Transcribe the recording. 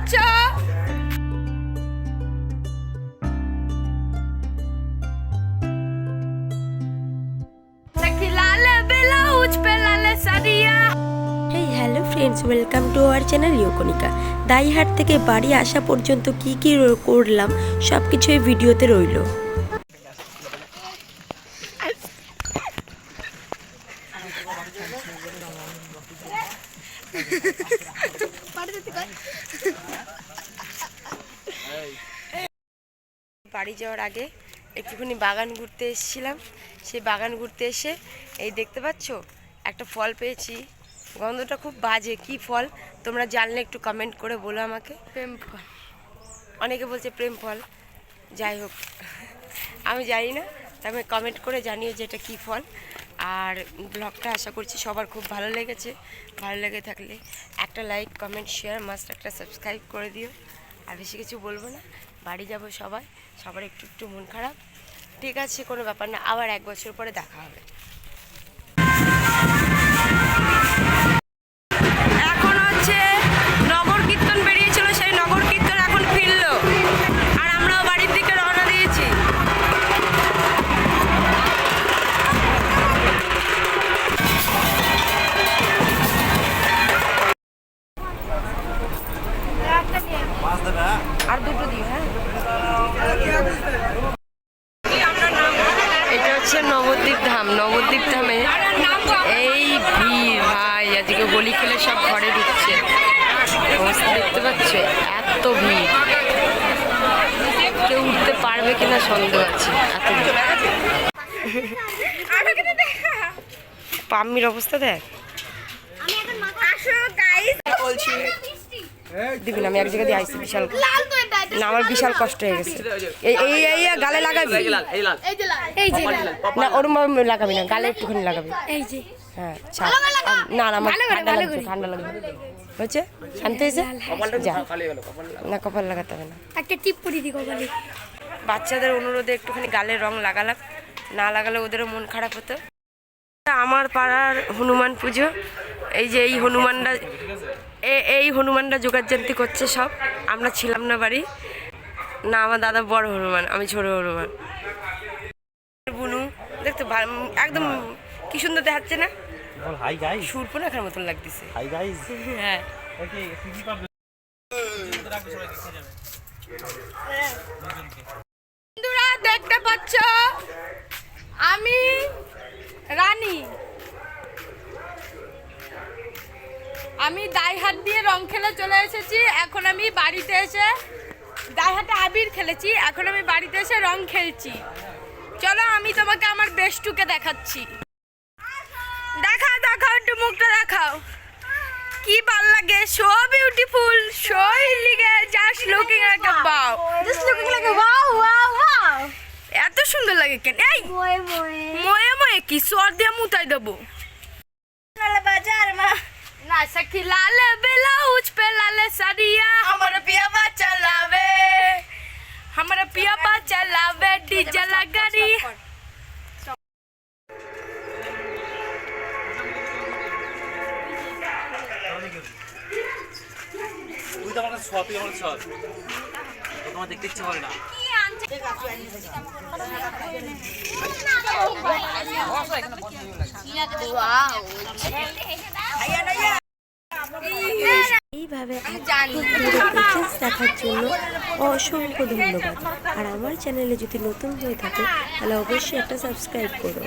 পাচ্ছ? Hello friends, welcome to our channel ইয়োকনিকা। দাইহাট থেকে বাড়ি আসা পর্যন্ত কি কি করলাম সব কিছু এই ভিডিওতে রইল। বাড়ি যাওয়ার আগে একটুখানি বাগান ঘুরতে এসেছিলাম। সেই বাগান ঘুরতে এসে এই দেখতে পাচ্ছ একটা ফল পেয়েছি। গন্ধটা খুব বাজে। কি ফল তোমরা জানলে একটু কমেন্ট করে বলো আমাকে। প্রেম ফল। অনেকে বলছে প্রেম ফল, যাই হোক আমি জানি না, তবে কমেন্ট করে জানিও যে এটা কী ফল। আর ব্লগটা আশা করছি সবার খুব ভালো লেগেছে। ভালো লেগে থাকলে একটা লাইক, কমেন্ট, শেয়ার, মাস্ট একটা সাবস্ক্রাইব করে দিও। আর বেশি কিছু বলবো না, বাড়ি যাব সবার একটু একটু মন খারাপ, ঠিক আছে, কোনো ব্যাপার না, আবার 1 বছর পরে দেখা হবে। এখন হচ্ছে নগর কীর্তন বেরিয়েছিল, সেই নগর কীর্তন এখন ফিরলো, আর আমরাও বাড়ির দিকে রওনা দিয়েছি। আর দুটো দিও। হ্যাঁ, এটা হচ্ছে নবদ্বীপ ধাম। নবদ্বীপ ধামে এই ভিড় ভাই, আজকে গলি খেলে সব ঘরে ঢুকছে। অবস্থা দেখতে পাচ্ছ, এত ভিড়, কেউ উঠতে পারবে কিনা সন্দেহ আছে, এত ভিড়। পাম্মির অবস্থা দেখ। দিবি না, আমি এক জায়গা দিয়ে আইসি, বিশাল না, আমার বিশাল কষ্ট হয়ে গেছে। এই গালে লাগাবি না, ওরম ভাবে লাগাবি না, গালে একটুখানি লাগাবি। হ্যাঁ, না না, আমার ঠান্ডা লাগবে। হচ্ছে শান্তি হয়েছে, যা না, কপাল লাগাতে হবে না, একটা টিপ করে দি কপালে। বাচ্চাদের অনুরোধে একটুখানি গালে রং লাগালাম, না লাগালে ওদেরও মন খারাপ হতো। আমার পাড়ার হনুমান পুজো, এই যে এই হনুমানরা জোগাড়জান্তি করছে সব। আমরা ছিলাম না বাড়ি, না আমার দাদা বড় হনুমান, আমি ছোট হনুমান। বুনু দেখতে একদম কি সুন্দর দেখাচ্ছে না, সুরপনাখার মতন লাগতেছে। হ্যাঁ, বন্ধুরা দেখতে পাচ্ছ আমি রানী, আমি দাইহাট দিয়ে রং খেলে চলে এসেছি। এখন আমি বাড়িতে এসে দাইহাটে আবির খেলেছি, এখন আমি বাড়িতে এসে রং খেলছি। চলো আমি তোমাকে আমার বেস্টুকে দেখাচ্ছি। দেখাও একটু মুখটা দেখাও, কি ভাল লাগে, so beautiful, so elegant, just looking like আ ওয়াও, জাস্ট লুকিং লাইক আ ওয়াও ওয়াও ওয়াও। এত সুন্দর লাগে কেন? এই ময়ে কি সর দিয়ে মুতাই দেবো। বাজার মা না সখী, লাল ব্লাউজ पे लाल साड़िया, हमर पियावा चलावे डीजल गाड़ी। তুই তো আমার সব তোমার দেখতে ইচ্ছে করে না। এইভাবে দেখার জন্য অসংখ্য ধন্যবাদ। আর আমার চ্যানেলে যদি নতুন হয়ে থাকে তাহলে অবশ্যই একটা সাবস্ক্রাইব করো।